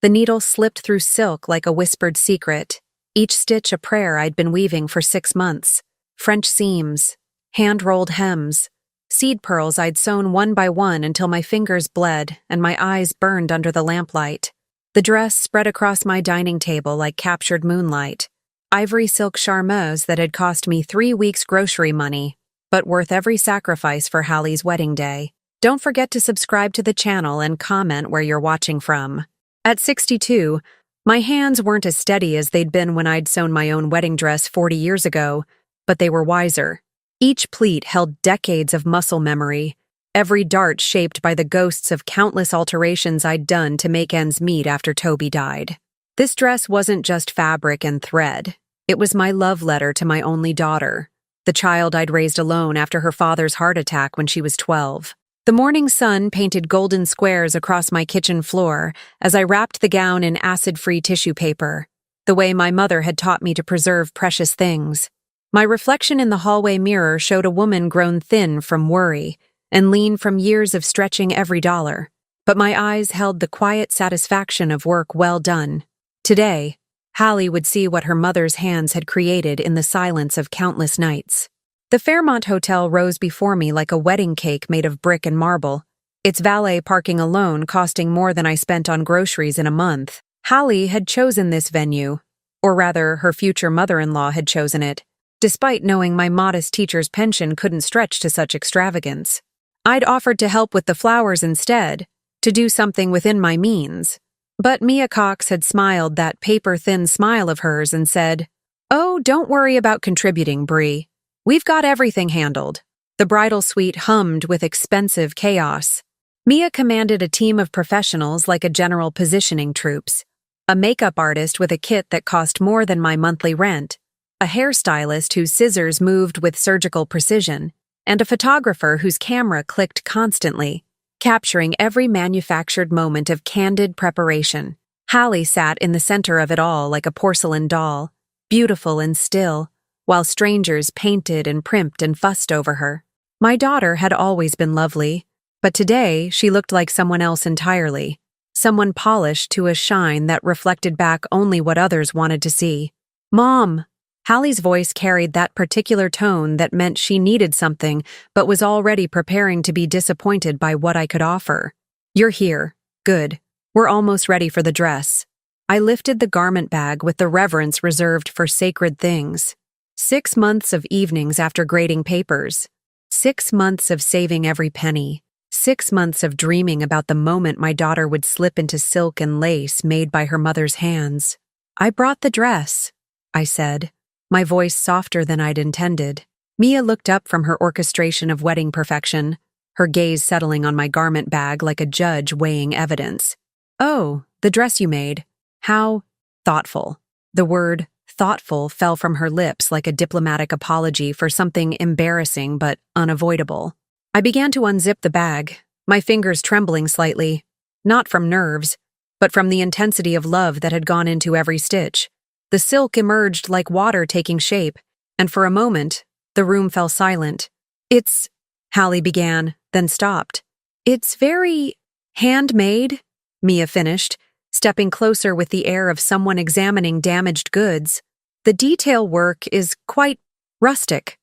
The needle slipped through silk like a whispered secret, each stitch a prayer I'd been weaving for 6 months. French seams, hand-rolled hems, seed pearls I'd sewn one by one until my fingers bled and my eyes burned under the lamplight. The dress spread across my dining table like captured moonlight. Ivory silk charmeuse that had cost me 3 weeks' grocery money, but worth every sacrifice for Hallie's wedding day. Don't forget to subscribe to the channel and comment where you're watching from. At 62, my hands weren't as steady as they'd been when I'd sewn my own wedding dress 40 years ago, but they were wiser. Each pleat held decades of muscle memory, every dart shaped by the ghosts of countless alterations I'd done to make ends meet after Toby died. This dress wasn't just fabric and thread. It was my love letter to my only daughter, the child I'd raised alone after her father's heart attack when she was 12. The morning sun painted golden squares across my kitchen floor as I wrapped the gown in acid-free tissue paper, the way my mother had taught me to preserve precious things. My reflection in the hallway mirror showed a woman grown thin from worry and lean from years of stretching every dollar, but my eyes held the quiet satisfaction of work well done. Today, Hallie would see what her mother's hands had created in the silence of countless nights. The Fairmont Hotel rose before me like a wedding cake made of brick and marble, its valet parking alone costing more than I spent on groceries in a month. Hallie had chosen this venue, or rather, her future mother-in-law had chosen it, despite knowing my modest teacher's pension couldn't stretch to such extravagance. I'd offered to help with the flowers instead, to do something within my means. But Mia Cox had smiled that paper-thin smile of hers and said, "Oh, don't worry about contributing, Bree. We've got everything handled." The bridal suite hummed with expensive chaos. Mia commanded a team of professionals like a general positioning troops, a makeup artist with a kit that cost more than my monthly rent, a hairstylist whose scissors moved with surgical precision, and a photographer whose camera clicked constantly, capturing every manufactured moment of candid preparation. Hallie sat in the center of it all like a porcelain doll, beautiful and still, while strangers painted and primped and fussed over her. My daughter had always been lovely, but today she looked like someone else entirely, someone polished to a shine that reflected back only what others wanted to see. "Mom!" Hallie's voice carried that particular tone that meant she needed something but was already preparing to be disappointed by what I could offer. "You're here. Good. We're almost ready for the dress." I lifted the garment bag with the reverence reserved for sacred things. 6 months of evenings after grading papers. 6 months of saving every penny. 6 months of dreaming about the moment my daughter would slip into silk and lace made by her mother's hands. "I brought the dress," I said, my voice softer than I'd intended. Mia looked up from her orchestration of wedding perfection, her gaze settling on my garment bag like a judge weighing evidence. "Oh, the dress you made. How thoughtful." The word thoughtful fell from her lips like a diplomatic apology for something embarrassing but unavoidable. I began to unzip the bag, my fingers trembling slightly, not from nerves, but from the intensity of love that had gone into every stitch. The silk emerged like water taking shape, and for a moment, the room fell silent. "It's," Hallie began, then stopped. "It's very handmade," Mia finished, stepping closer with the air of someone examining damaged goods. "The detail work is quite rustic."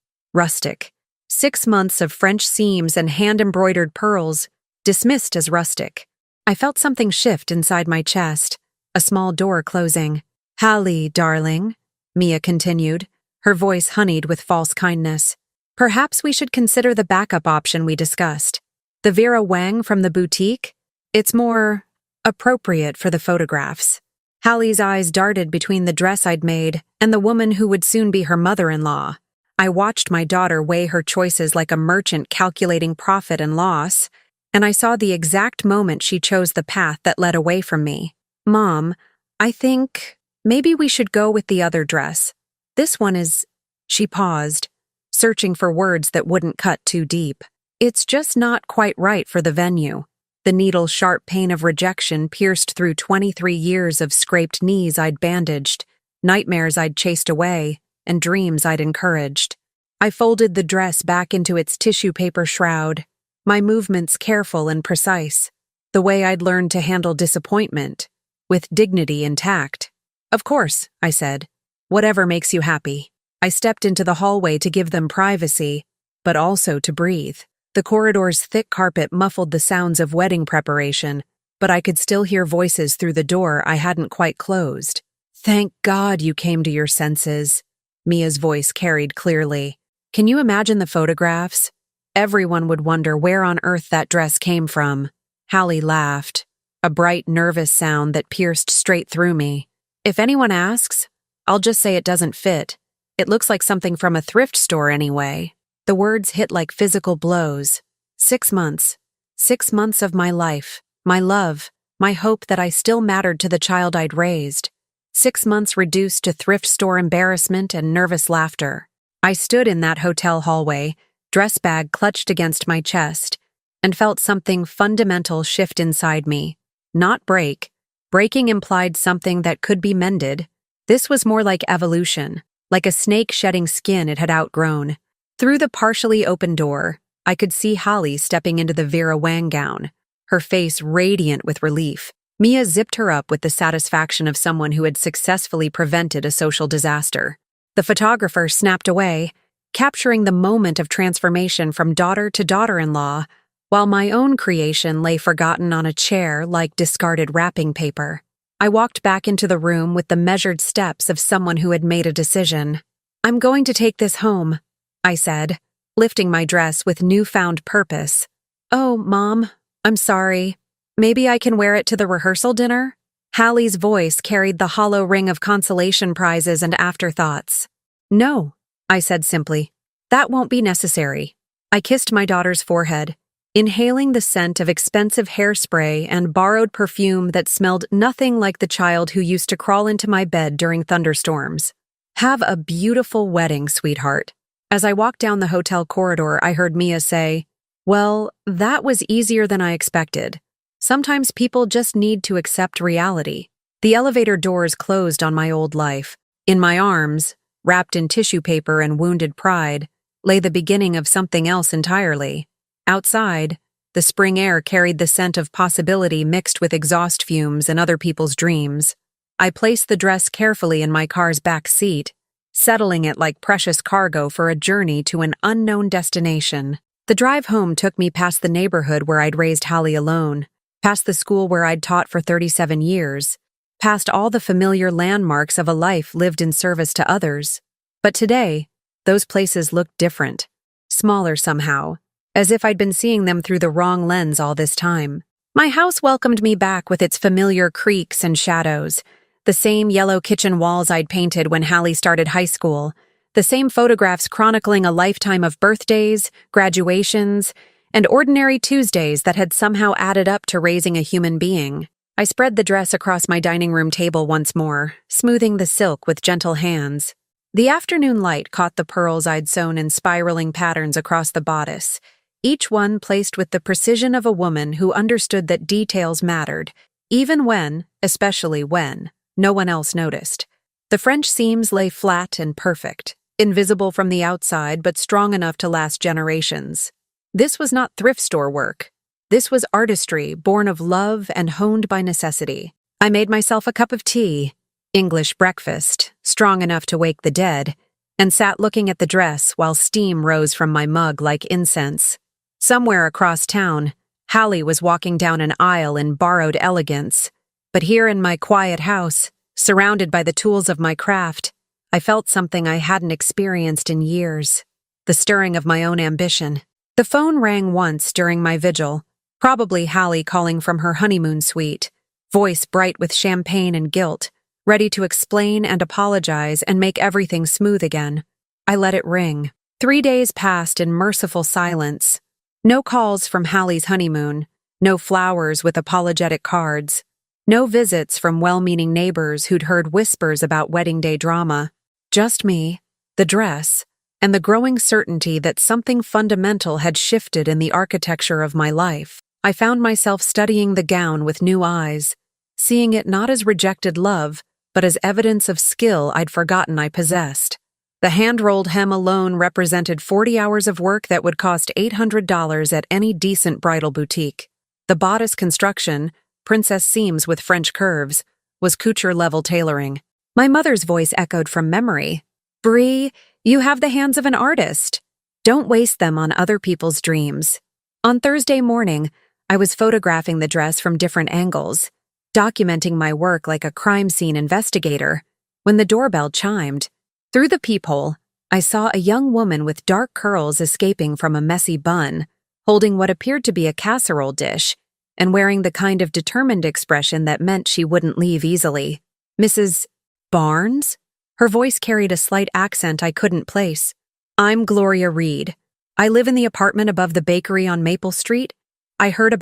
6 months of French seams and hand-embroidered pearls, dismissed as rustic. I felt something shift inside my chest, a small door closing. "Hallie, darling," Mia continued, her voice honeyed with false kindness. "Perhaps we should consider the backup option we discussed. The Vera Wang from the boutique? It's more appropriate for the photographs." Hallie's eyes darted between the dress I'd made and the woman who would soon be her mother-in-law. I watched my daughter weigh her choices like a merchant calculating profit and loss, and I saw the exact moment she chose the path that led away from me. "Mom, I think maybe we should go with the other dress. This one is—" She paused, searching for words that wouldn't cut too deep. "It's just not quite right for the venue." The needle-sharp pain of rejection pierced through 23 years of scraped knees I'd bandaged, nightmares I'd chased away, and dreams I'd encouraged. I folded the dress back into its tissue paper shroud, my movements careful and precise, the way I'd learned to handle disappointment, with dignity intact. "Of course," I said. "Whatever makes you happy." I stepped into the hallway to give them privacy, but also to breathe. The corridor's thick carpet muffled the sounds of wedding preparation, but I could still hear voices through the door I hadn't quite closed. "Thank God you came to your senses," Mia's voice carried clearly. "Can you imagine the photographs? Everyone would wonder where on earth that dress came from." Hallie laughed, a bright, nervous sound that pierced straight through me. "If anyone asks, I'll just say it doesn't fit. It looks like something from a thrift store anyway." The words hit like physical blows. 6 months. 6 months of my life, my love, my hope that I still mattered to the child I'd raised. 6 months reduced to thrift store embarrassment and nervous laughter. I stood in that hotel hallway, dress bag clutched against my chest, and felt something fundamental shift inside me. Not break. Breaking implied something that could be mended. This was more like evolution, like a snake shedding skin it had outgrown. Through the partially open door, I could see Holly stepping into the Vera Wang gown, her face radiant with relief. Mia zipped her up with the satisfaction of someone who had successfully prevented a social disaster. The photographer snapped away, capturing the moment of transformation from daughter to daughter-in-law, while my own creation lay forgotten on a chair like discarded wrapping paper. I walked back into the room with the measured steps of someone who had made a decision. "I'm going to take this home," I said, lifting my dress with newfound purpose. "Oh, Mom, I'm sorry. Maybe I can wear it to the rehearsal dinner?" Hallie's voice carried the hollow ring of consolation prizes and afterthoughts. "No," I said simply. "That won't be necessary." I kissed my daughter's forehead, inhaling the scent of expensive hairspray and borrowed perfume that smelled nothing like the child who used to crawl into my bed during thunderstorms. "Have a beautiful wedding, sweetheart." As I walked down the hotel corridor, I heard Mia say, "Well, that was easier than I expected. Sometimes people just need to accept reality." The elevator doors closed on my old life. In my arms, wrapped in tissue paper and wounded pride, lay the beginning of something else entirely. Outside, the spring air carried the scent of possibility mixed with exhaust fumes and other people's dreams. I placed the dress carefully in my car's back seat, settling it like precious cargo for a journey to an unknown destination. The drive home took me past the neighborhood where I'd raised Hallie alone, past the school where I'd taught for 37 years, past all the familiar landmarks of a life lived in service to others. But today, those places looked different, smaller somehow, as if I'd been seeing them through the wrong lens all this time. My house welcomed me back with its familiar creaks and shadows, the same yellow kitchen walls I'd painted when Hallie started high school, the same photographs chronicling a lifetime of birthdays, graduations, and ordinary Tuesdays that had somehow added up to raising a human being. I spread the dress across my dining room table once more, smoothing the silk with gentle hands. The afternoon light caught the pearls I'd sewn in spiraling patterns across the bodice, each one placed with the precision of a woman who understood that details mattered, even when, especially when, no one else noticed. The French seams lay flat and perfect, invisible from the outside but strong enough to last generations. This was not thrift store work. This was artistry born of love and honed by necessity. I made myself a cup of tea, English breakfast, strong enough to wake the dead, and sat looking at the dress while steam rose from my mug like incense. Somewhere across town, Hallie was walking down an aisle in borrowed elegance. But here in my quiet house, surrounded by the tools of my craft, I felt something I hadn't experienced in years, the stirring of my own ambition. The phone rang once during my vigil, probably Hallie calling from her honeymoon suite, voice bright with champagne and guilt, ready to explain and apologize and make everything smooth again. I let it ring. 3 days passed in merciful silence. No calls from Hallie's honeymoon, no flowers with apologetic cards, no visits from well-meaning neighbors who'd heard whispers about wedding day drama. Just me, the dress, and the growing certainty that something fundamental had shifted in the architecture of my life. I found myself studying the gown with new eyes, seeing it not as rejected love, but as evidence of skill I'd forgotten I possessed. The hand-rolled hem alone represented 40 hours of work that would cost $800 at any decent bridal boutique. The bodice construction, princess seams with French curves, was couture-level tailoring. My mother's voice echoed from memory. Bree, you have the hands of an artist. Don't waste them on other people's dreams. On Thursday morning, I was photographing the dress from different angles, documenting my work like a crime scene investigator, when the doorbell chimed. Through the peephole, I saw a young woman with dark curls escaping from a messy bun, holding what appeared to be a casserole dish, and wearing the kind of determined expression that meant she wouldn't leave easily. Mrs. Barnes? Her voice carried a slight accent I couldn't place. I'm Gloria Reed. I live in the apartment above the bakery on Maple Street. I heard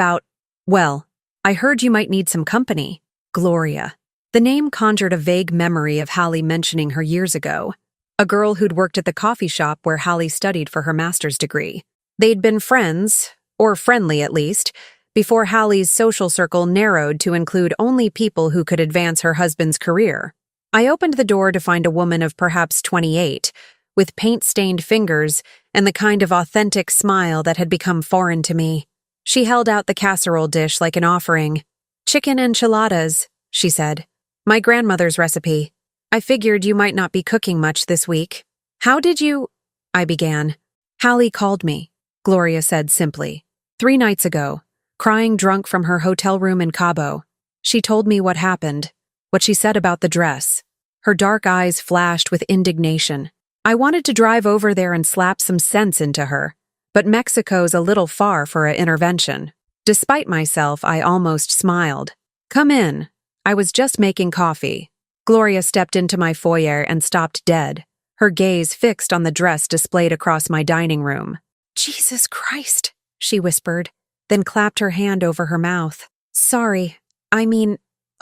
you might need some company. Gloria. The name conjured a vague memory of Hallie mentioning her years ago, a girl who'd worked at the coffee shop where Hallie studied for her master's degree. They'd been friends, or friendly at least, before Hallie's social circle narrowed to include only people who could advance her husband's career. I opened the door to find a woman of perhaps 28, with paint-stained fingers and the kind of authentic smile that had become foreign to me. She held out the casserole dish like an offering. Chicken enchiladas, she said. My grandmother's recipe. I figured you might not be cooking much this week. How did you... I began. Hallie called me, Gloria said simply. 3 nights ago, crying drunk from her hotel room in Cabo. She told me what happened, what she said about the dress. Her dark eyes flashed with indignation. I wanted to drive over there and slap some sense into her, but Mexico's a little far for an intervention. Despite myself, I almost smiled. Come in. I was just making coffee. Gloria stepped into my foyer and stopped dead, her gaze fixed on the dress displayed across my dining room. Jesus Christ, she whispered, then clapped her hand over her mouth. Sorry,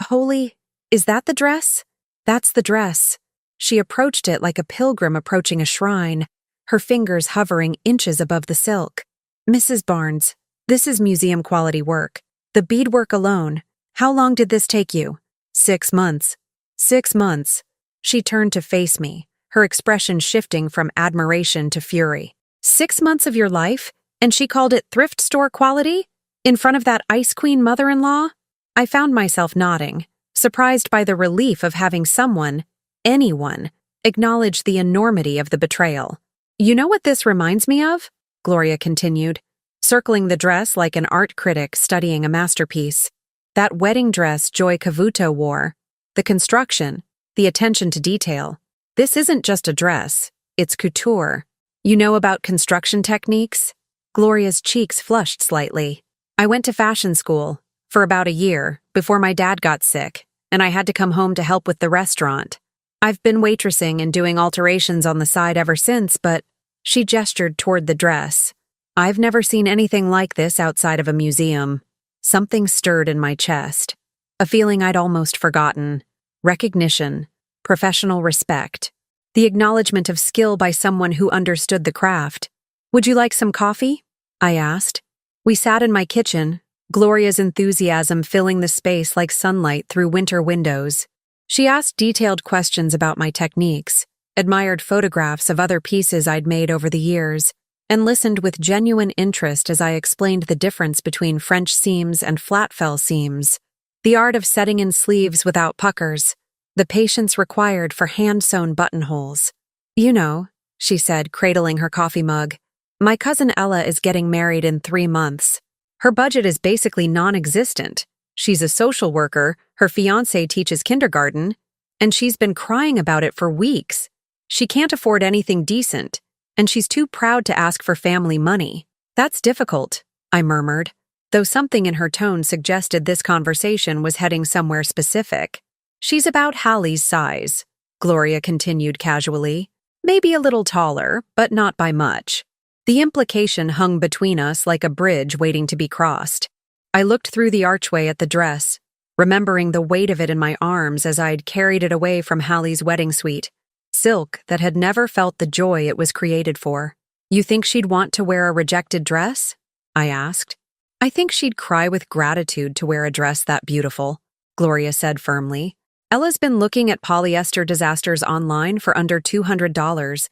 holy, is that the dress? That's the dress. She approached it like a pilgrim approaching a shrine, her fingers hovering inches above the silk. Mrs. Barnes, this is museum-quality work. The beadwork alone. How long did this take you? 6 months. 6 months. She turned to face me, her expression shifting from admiration to fury. 6 months of your life? And she called it thrift store quality? In front of that ice queen mother-in-law? I found myself nodding, surprised by the relief of having someone, anyone, acknowledge the enormity of the betrayal. You know what this reminds me of? Gloria continued, circling the dress like an art critic studying a masterpiece. That wedding dress Joy Cavuto wore. The construction, the attention to detail. This isn't just a dress, it's couture. You know about construction techniques? Gloria's cheeks flushed slightly. I went to fashion school for about a year before my dad got sick, and I had to come home to help with the restaurant. I've been waitressing and doing alterations on the side ever since, but she gestured toward the dress. I've never seen anything like this outside of a museum. Something stirred in my chest. A feeling I'd almost forgotten. Recognition. Professional respect. The acknowledgement of skill by someone who understood the craft. Would you like some coffee? I asked. We sat in my kitchen, Gloria's enthusiasm filling the space like sunlight through winter windows. She asked detailed questions about my techniques, admired photographs of other pieces I'd made over the years, and listened with genuine interest as I explained the difference between French seams and flat-fell seams, the art of setting in sleeves without puckers, the patience required for hand-sewn buttonholes. You know, she said, cradling her coffee mug, my cousin Ella is getting married in 3 months. Her budget is basically non-existent. She's a social worker, her fiancé teaches kindergarten, and she's been crying about it for weeks. She can't afford anything decent, and she's too proud to ask for family money. That's difficult, I murmured, though something in her tone suggested this conversation was heading somewhere specific. She's about Hallie's size, Gloria continued casually. Maybe a little taller, but not by much. The implication hung between us like a bridge waiting to be crossed. I looked through the archway at the dress, remembering the weight of it in my arms as I'd carried it away from Hallie's wedding suite. Silk that had never felt the joy it was created for. You think she'd want to wear a rejected dress? I asked. I think she'd cry with gratitude to wear a dress that beautiful, Gloria said firmly. Ella's been looking at polyester disasters online for under $200.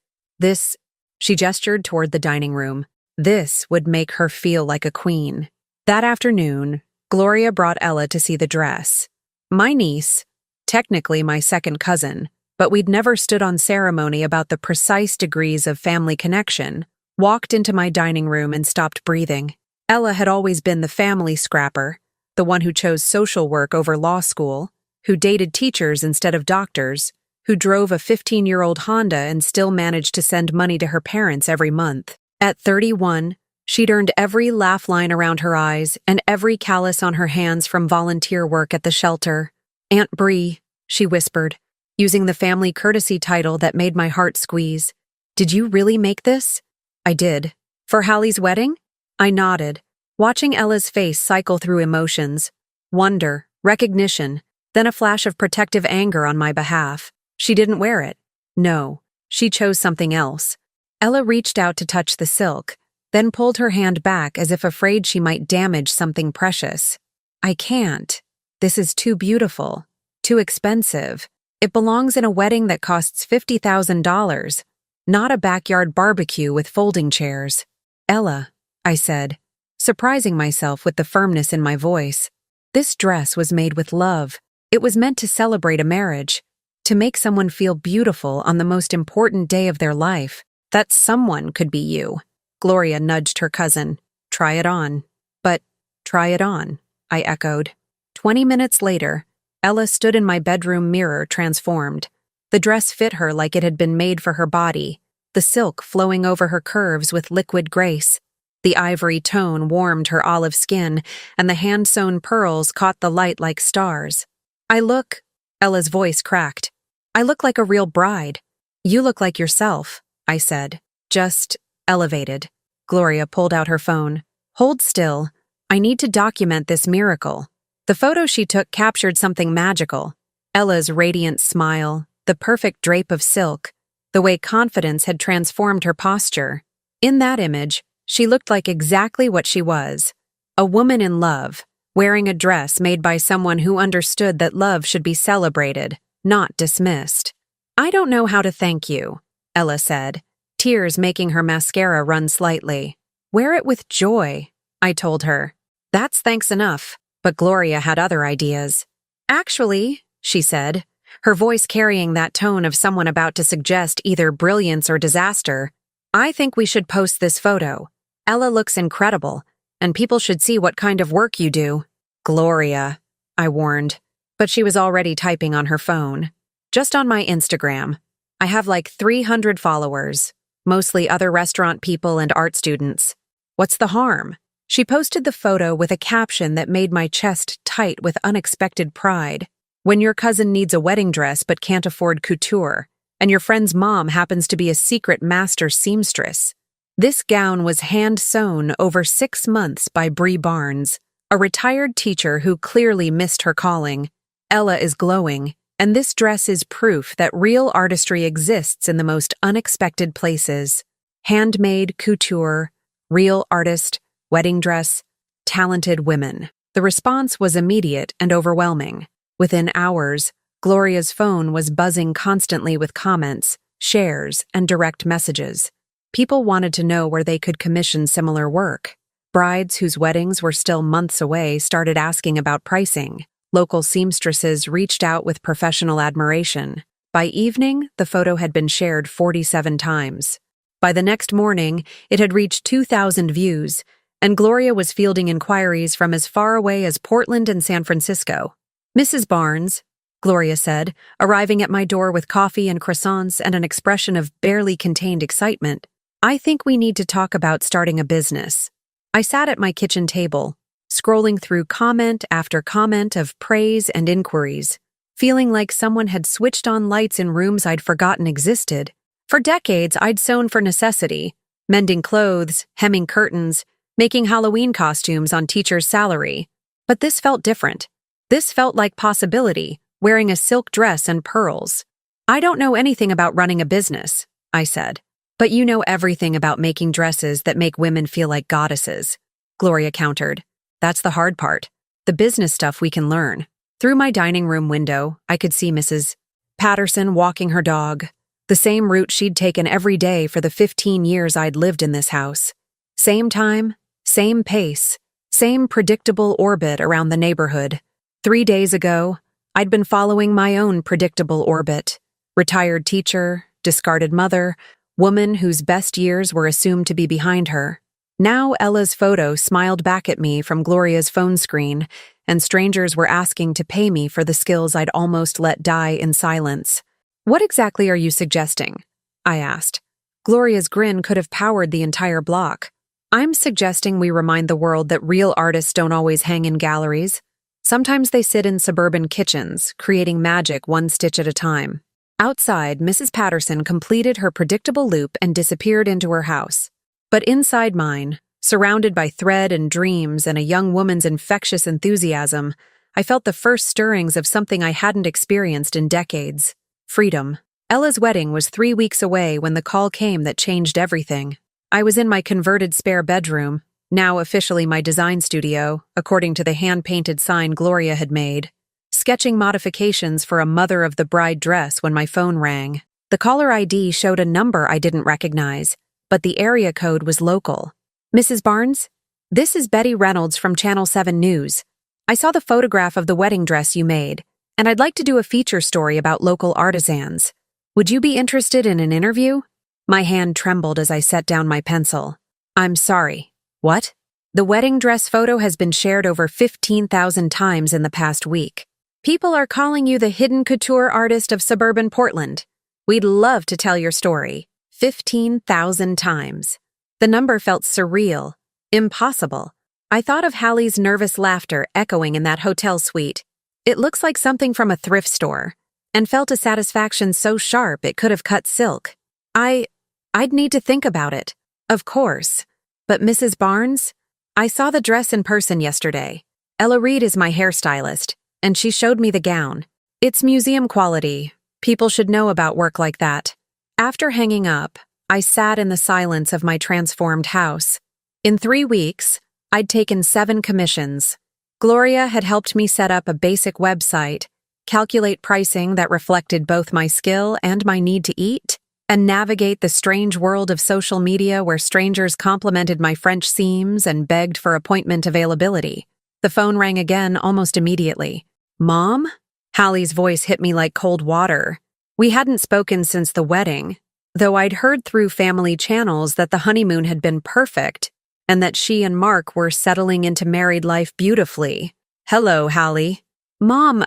She gestured toward the dining room. This would make her feel like a queen. That afternoon, Gloria brought Ella to see the dress. My niece, technically my second cousin, but we'd never stood on ceremony about the precise degrees of family connection, walked into my dining room and stopped breathing. Ella had always been the family scrapper, the one who chose social work over law school, who dated teachers instead of doctors, who drove a 15-year-old Honda and still managed to send money to her parents every month. At 31, she'd earned every laugh line around her eyes and every callus on her hands from volunteer work at the shelter. "Aunt Bree," she whispered, using the family courtesy title that made my heart squeeze. "Did you really make this?" "I did." "For Hallie's wedding?" I nodded, watching Ella's face cycle through emotions. Wonder, recognition, then a flash of protective anger on my behalf. She didn't wear it. No, she chose something else. Ella reached out to touch the silk, then pulled her hand back as if afraid she might damage something precious. "I can't. This is too beautiful. Too expensive. It belongs in a wedding that costs $50,000, not a backyard barbecue with folding chairs." "Ella," I said, surprising myself with the firmness in my voice. "This dress was made with love. It was meant to celebrate a marriage, to make someone feel beautiful on the most important day of their life. That someone could be you." Gloria nudged her cousin. "Try it on." "But, try it on," I echoed. 20 minutes later, Ella stood in my bedroom mirror transformed. The dress fit her like it had been made for her body, the silk flowing over her curves with liquid grace. The ivory tone warmed her olive skin, and the hand-sewn pearls caught the light like stars. Ella's voice cracked. "I look like a real bride." "You look like yourself," I said. "Just elevated." Gloria pulled out her phone. "Hold still. I need to document this miracle." The photo she took captured something magical. Ella's radiant smile, the perfect drape of silk, the way confidence had transformed her posture. In that image, she looked like exactly what she was. A woman in love, wearing a dress made by someone who understood that love should be celebrated, not dismissed. "I don't know how to thank you," Ella said, tears making her mascara run slightly. "Wear it with joy," I told her. "That's thanks enough," but Gloria had other ideas. "Actually," she said, her voice carrying that tone of someone about to suggest either brilliance or disaster, "I think we should post this photo. Ella looks incredible, and people should see what kind of work you do." "Gloria," I warned, but she was already typing on her phone. "Just on my Instagram. I have like 300 followers, mostly other restaurant people and art students. What's the harm?" She posted the photo with a caption that made my chest tight with unexpected pride. "When your cousin needs a wedding dress but can't afford couture, and your friend's mom happens to be a secret master seamstress." This gown was hand-sewn over 6 months by Bree Barnes, a retired teacher who clearly missed her calling. Ella is glowing, and this dress is proof that real artistry exists in the most unexpected places. Handmade, couture, real artist, wedding dress, talented women. The response was immediate and overwhelming. Within hours, Gloria's phone was buzzing constantly with comments, shares, and direct messages. People wanted to know where they could commission similar work. Brides whose weddings were still months away started asking about pricing. Local seamstresses reached out with professional admiration. By evening, the photo had been shared 47 times. By the next morning, it had reached 2,000 views, and Gloria was fielding inquiries from as far away as Portland and San Francisco. "Mrs. Barnes," Gloria said, arriving at my door with coffee and croissants and an expression of barely contained excitement, "I think we need to talk about starting a business." I sat at my kitchen table, scrolling through comment after comment of praise and inquiries, feeling like someone had switched on lights in rooms I'd forgotten existed. For decades, I'd sewn for necessity, mending clothes, hemming curtains, making Halloween costumes on teachers' salary. But this felt different. This felt like possibility, wearing a silk dress and pearls. "I don't know anything about running a business," I said. "But you know everything about making dresses that make women feel like goddesses," Gloria countered. "That's the hard part. The business stuff we can learn." Through my dining room window, I could see Mrs. Patterson walking her dog, the same route she'd taken every day for the 15 years I'd lived in this house. Same time, same pace, same predictable orbit around the neighborhood. 3 days ago, I'd been following my own predictable orbit. Retired teacher, discarded mother, woman whose best years were assumed to be behind her. Now Ella's photo smiled back at me from Gloria's phone screen, and strangers were asking to pay me for the skills I'd almost let die in silence. "What exactly are you suggesting?" I asked. Gloria's grin could have powered the entire block. "I'm suggesting we remind the world that real artists don't always hang in galleries. Sometimes they sit in suburban kitchens, creating magic one stitch at a time." Outside, Mrs. Patterson completed her predictable loop and disappeared into her house. But inside mine, surrounded by thread and dreams and a young woman's infectious enthusiasm, I felt the first stirrings of something I hadn't experienced in decades: freedom. Ella's wedding was 3 weeks away when the call came that changed everything. I was in my converted spare bedroom, now officially my design studio, according to the hand-painted sign Gloria had made, sketching modifications for a mother-of-the-bride dress when my phone rang. The caller ID showed a number I didn't recognize, but the area code was local. "Mrs. Barnes? This is Betty Reynolds from Channel 7 News. I saw the photograph of the wedding dress you made, and I'd like to do a feature story about local artisans. Would you be interested in an interview?" My hand trembled as I set down my pencil. "I'm sorry. What?" "The wedding dress photo has been shared over 15,000 times in the past week. People are calling you the hidden couture artist of suburban Portland. We'd love to tell your story." 15,000 times. The number felt surreal, impossible. I thought of Hallie's nervous laughter echoing in that hotel suite. It looks like something from a thrift store, and felt a satisfaction so sharp it could have cut silk. I'd need to think about it. Of course. But Mrs. Barnes? I saw the dress in person yesterday. Ella Reed is my hairstylist, and she showed me the gown. It's museum quality. People should know about work like that. After hanging up, I sat in the silence of my transformed house. In 3 weeks, I'd taken 7 commissions. Gloria had helped me set up a basic website, calculate pricing that reflected both my skill and my need to eat, and navigate the strange world of social media where strangers complimented my French seams and begged for appointment availability. The phone rang again almost immediately. "Mom?" Hallie's voice hit me like cold water. We hadn't spoken since the wedding, though I'd heard through family channels that the honeymoon had been perfect and that she and Mark were settling into married life beautifully. "Hello, Hallie." "Mom,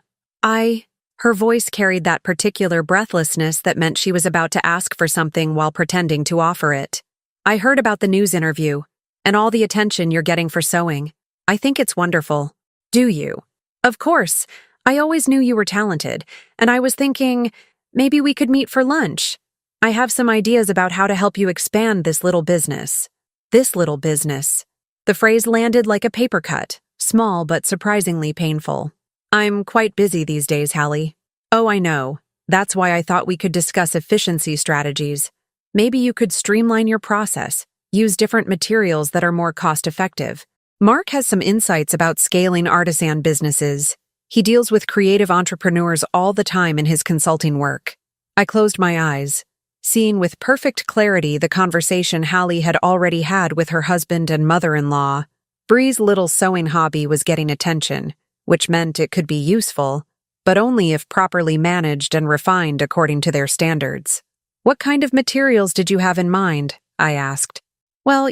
Her voice carried that particular breathlessness that meant she was about to ask for something while pretending to offer it. "I heard about the news interview and all the attention you're getting for sewing. I think it's wonderful." "Do you?" "Of course. I always knew you were talented, and I was thinking maybe we could meet for lunch. I have some ideas about how to help you expand this little business." This little business. The phrase landed like a paper cut, small but surprisingly painful. "I'm quite busy these days, Hallie." "Oh, I know. That's why I thought we could discuss efficiency strategies. Maybe you could streamline your process, use different materials that are more cost-effective. Mark has some insights about scaling artisan businesses. He deals with creative entrepreneurs all the time in his consulting work." I closed my eyes, seeing with perfect clarity the conversation Hallie had already had with her husband and mother-in-law. Bree's little sewing hobby was getting attention, which meant it could be useful, but only if properly managed and refined according to their standards. "What kind of materials did you have in mind?" I asked. "Well,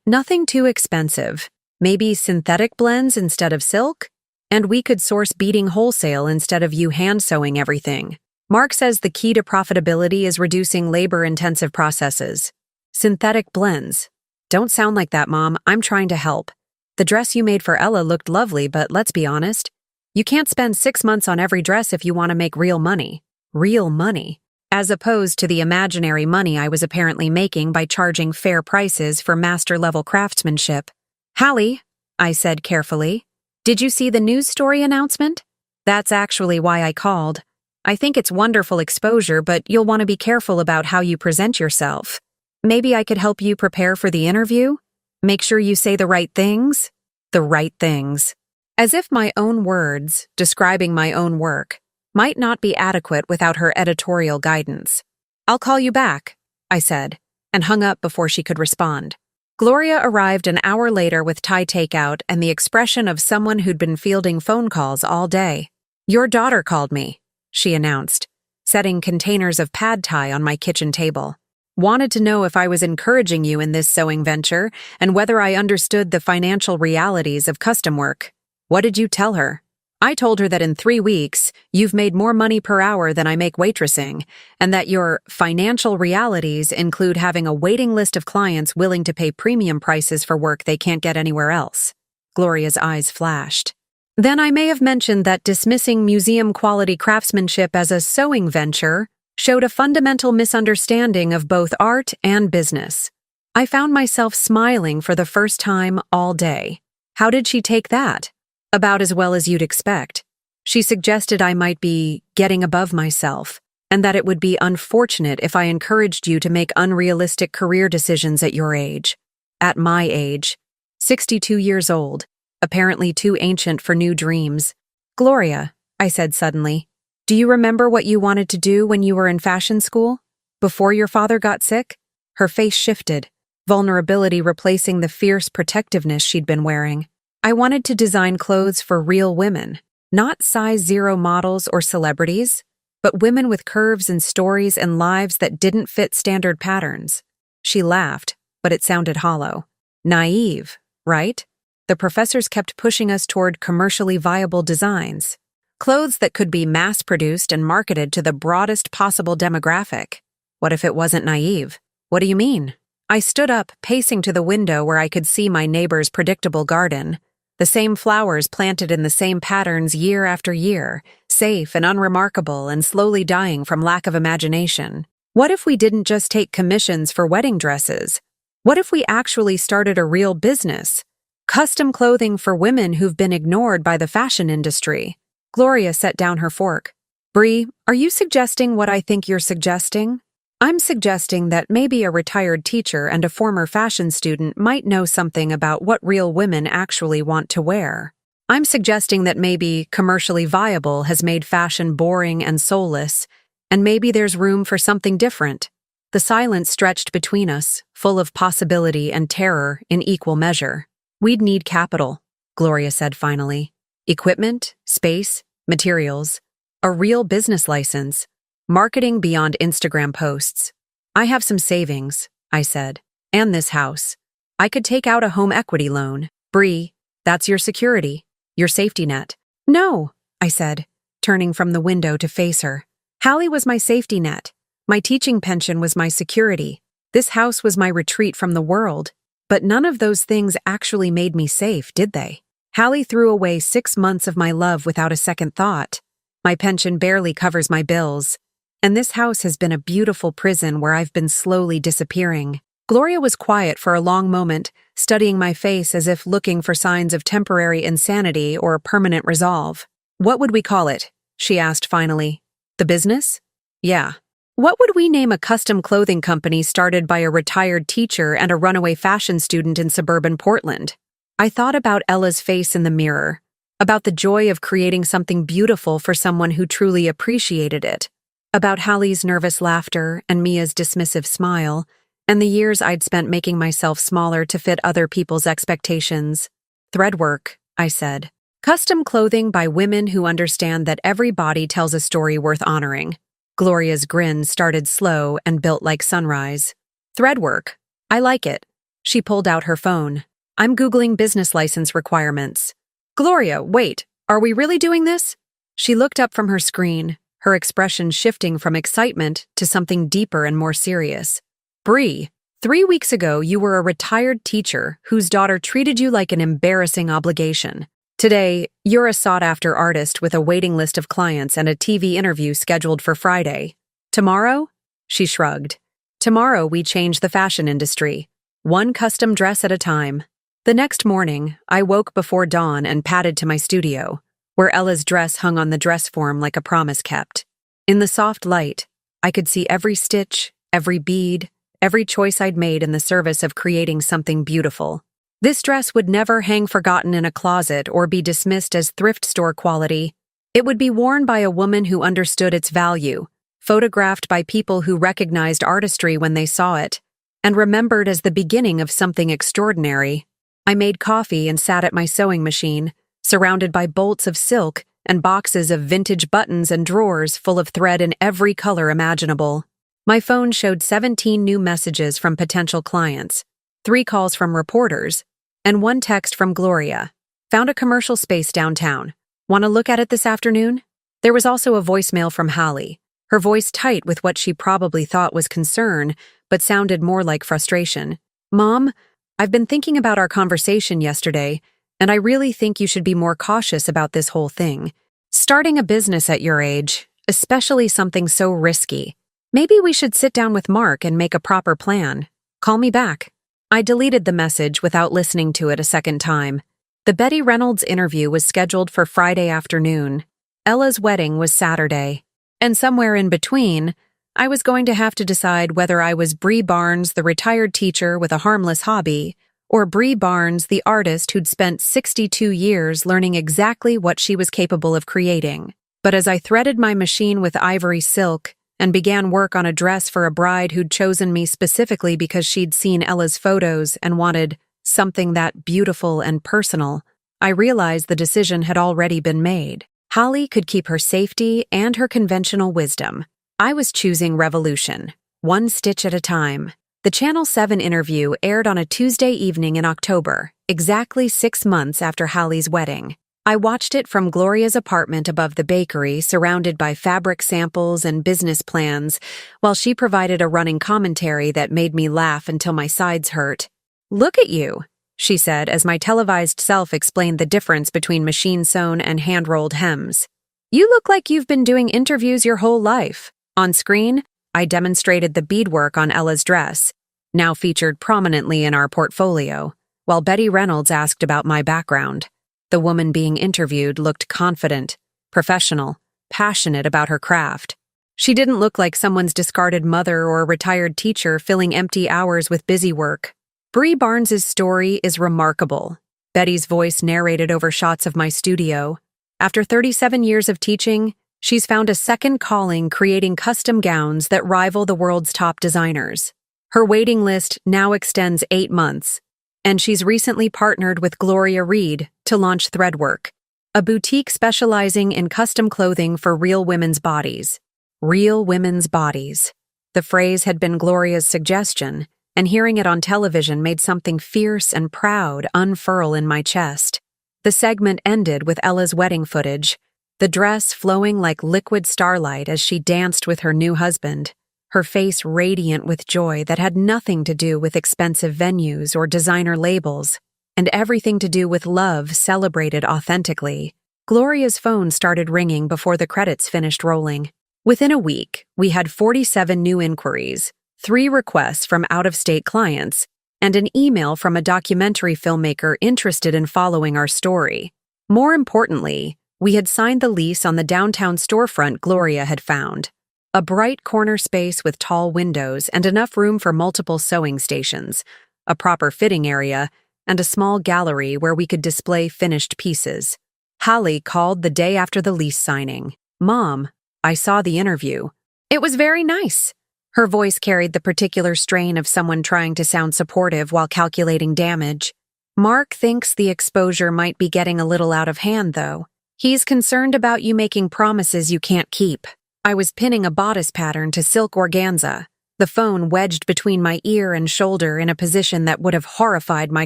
nothing too expensive. Maybe synthetic blends instead of silk? And we could source beading wholesale instead of you hand-sewing everything. Mark says the key to profitability is reducing labor-intensive processes." "Synthetic blends. Don't sound like that, Mom. I'm trying to help. The dress you made for Ella looked lovely, but let's be honest. You can't spend 6 months on every dress if you want to make real money." Real money. As opposed to the imaginary money I was apparently making by charging fair prices for master-level craftsmanship. "Hallie," I said carefully, "did you see the news story announcement? That's actually why I called. I think it's wonderful exposure, but you'll want to be careful about how you present yourself. Maybe I could help you prepare for the interview? Make sure you say the right things?" The right things. As if my own words, describing my own work, might not be adequate without her editorial guidance. "I'll call you back," I said, and hung up before she could respond. Gloria arrived an hour later with Thai takeout and the expression of someone who'd been fielding phone calls all day. "Your daughter called me," she announced, setting containers of pad thai on my kitchen table. "Wanted to know if I was encouraging you in this sewing venture and whether I understood the financial realities of custom work. What did you tell her?" "I told her that in 3 weeks, you've made more money per hour than I make waitressing, and that your financial realities include having a waiting list of clients willing to pay premium prices for work they can't get anywhere else." Gloria's eyes flashed. "Then I may have mentioned that dismissing museum-quality craftsmanship as a sewing venture showed a fundamental misunderstanding of both art and business." I found myself smiling for the first time all day. How did she take that? About as well as you'd expect. She suggested I might be getting above myself, and that it would be unfortunate if I encouraged you to make unrealistic career decisions at your age. At my age, 62 years old, apparently too ancient for new dreams. "Gloria," I said suddenly, "do you remember what you wanted to do when you were in fashion school? Before your father got sick?" Her face shifted, vulnerability replacing the fierce protectiveness she'd been wearing. "I wanted to design clothes for real women, not size 0 models or celebrities, but women with curves and stories and lives that didn't fit standard patterns." She laughed, but it sounded hollow. "Naive, right? The professors kept pushing us toward commercially viable designs. Clothes that could be mass-produced and marketed to the broadest possible demographic. What if it wasn't naive?" "What do you mean?" I stood up, pacing to the window where I could see my neighbor's predictable garden. The same flowers planted in the same patterns year after year, safe and unremarkable and slowly dying from lack of imagination. What if we didn't just take commissions for wedding dresses? What if we actually started a real business? Custom clothing for women who've been ignored by the fashion industry. Gloria set down her fork. "Bree, are you suggesting what I think you're suggesting?" "I'm suggesting that maybe a retired teacher and a former fashion student might know something about what real women actually want to wear. I'm suggesting that maybe commercially viable has made fashion boring and soulless, and maybe there's room for something different." The silence stretched between us, full of possibility and terror in equal measure. "We'd need capital," Gloria said finally. "Equipment, space, materials, a real business license. Marketing beyond Instagram posts. I have some savings," I said, "and this house. I could take out a home equity loan. Bree, that's your security, your safety net." "No," I said, turning from the window to face her. "Hallie was my safety net. My teaching pension was my security. This house was my retreat from the world. But none of those things actually made me safe, did they? Hallie threw away 6 months of my love without a second thought. My pension barely covers my bills. And this house has been a beautiful prison where I've been slowly disappearing." Gloria was quiet for a long moment, studying my face as if looking for signs of temporary insanity or permanent resolve. "What would we call it?" she asked finally. "The business?" "Yeah. What would we name a custom clothing company started by a retired teacher and a runaway fashion student in suburban Portland?" I thought about Ella's face in the mirror, about the joy of creating something beautiful for someone who truly appreciated it, about Hallie's nervous laughter and Mia's dismissive smile, and the years I'd spent making myself smaller to fit other people's expectations. "Threadwork," I said. "Custom clothing by women who understand that every body tells a story worth honoring." Gloria's grin started slow and built like sunrise. "Threadwork. I like it." She pulled out her phone. "I'm Googling business license requirements." "Gloria, wait, are we really doing this?" She looked up from her screen, her expression shifting from excitement to something deeper and more serious. "Bree, 3 weeks ago you were a retired teacher whose daughter treated you like an embarrassing obligation. Today, you're a sought-after artist with a waiting list of clients and a TV interview scheduled for Friday. Tomorrow?" She shrugged. "Tomorrow we change the fashion industry, one custom dress at a time." The next morning, I woke before dawn and padded to my studio, where Ella's dress hung on the dress form like a promise kept. In the soft light, I could see every stitch, every bead, every choice I'd made in the service of creating something beautiful. This dress would never hang forgotten in a closet or be dismissed as thrift store quality. It would be worn by a woman who understood its value, photographed by people who recognized artistry when they saw it, and remembered as the beginning of something extraordinary. I made coffee and sat at my sewing machine, surrounded by bolts of silk and boxes of vintage buttons and drawers full of thread in every color imaginable. My phone showed 17 new messages from potential clients, 3 calls from reporters, and 1 text from Gloria. Found a commercial space downtown. Want to look at it this afternoon? There was also a voicemail from Hallie, her voice tight with what she probably thought was concern, but sounded more like frustration. Mom, I've been thinking about our conversation yesterday, and I really think you should be more cautious about this whole thing. Starting a business at your age, especially something so risky. Maybe we should sit down with Mark and make a proper plan. Call me back. I deleted the message without listening to it a second time. The Betty Reynolds interview was scheduled for Friday afternoon. Ella's wedding was Saturday. And somewhere in between, I was going to have to decide whether I was Bree Barnes, the retired teacher with a harmless hobby, or Bree Barnes, the artist who'd spent 62 years learning exactly what she was capable of creating. But as I threaded my machine with ivory silk and began work on a dress for a bride who'd chosen me specifically because she'd seen Ella's photos and wanted something that beautiful and personal, I realized the decision had already been made. Hallie could keep her safety and her conventional wisdom. I was choosing revolution, one stitch at a time. The Channel 7 interview aired on a Tuesday evening in October, exactly 6 months after Hallie's wedding. I watched it from Gloria's apartment above the bakery, surrounded by fabric samples and business plans, while she provided a running commentary that made me laugh until my sides hurt. "Look at you," she said as my televised self explained the difference between machine-sewn and hand-rolled hems. "You look like you've been doing interviews your whole life." On screen, I demonstrated the beadwork on Ella's dress, now featured prominently in our portfolio, while Betty Reynolds asked about my background. The woman being interviewed looked confident, professional, passionate about her craft. She didn't look like someone's discarded mother or retired teacher filling empty hours with busy work. Bree Barnes's story is remarkable. Betty's voice narrated over shots of my studio. After 37 years of teaching, she's found a second calling creating custom gowns that rival the world's top designers. Her waiting list now extends 8 months, and she's recently partnered with Gloria Reed to launch Threadwork, a boutique specializing in custom clothing for real women's bodies. Real women's bodies. The phrase had been Gloria's suggestion, and hearing it on television made something fierce and proud unfurl in my chest. The segment ended with Ella's wedding footage, the dress flowing like liquid starlight as she danced with her new husband, her face radiant with joy that had nothing to do with expensive venues or designer labels, and everything to do with love celebrated authentically. Gloria's phone started ringing before the credits finished rolling. Within a week, we had 47 new inquiries, 3 requests from out-of-state clients, and an email from a documentary filmmaker interested in following our story. More importantly, we had signed the lease on the downtown storefront Gloria had found. A bright corner space with tall windows and enough room for multiple sewing stations, a proper fitting area, and a small gallery where we could display finished pieces. Hallie called the day after the lease signing. "Mom, I saw the interview. It was very nice." Her voice carried the particular strain of someone trying to sound supportive while calculating damage. "Mark thinks the exposure might be getting a little out of hand, though. He's concerned about you making promises you can't keep." I was pinning a bodice pattern to silk organza, the phone wedged between my ear and shoulder in a position that would have horrified my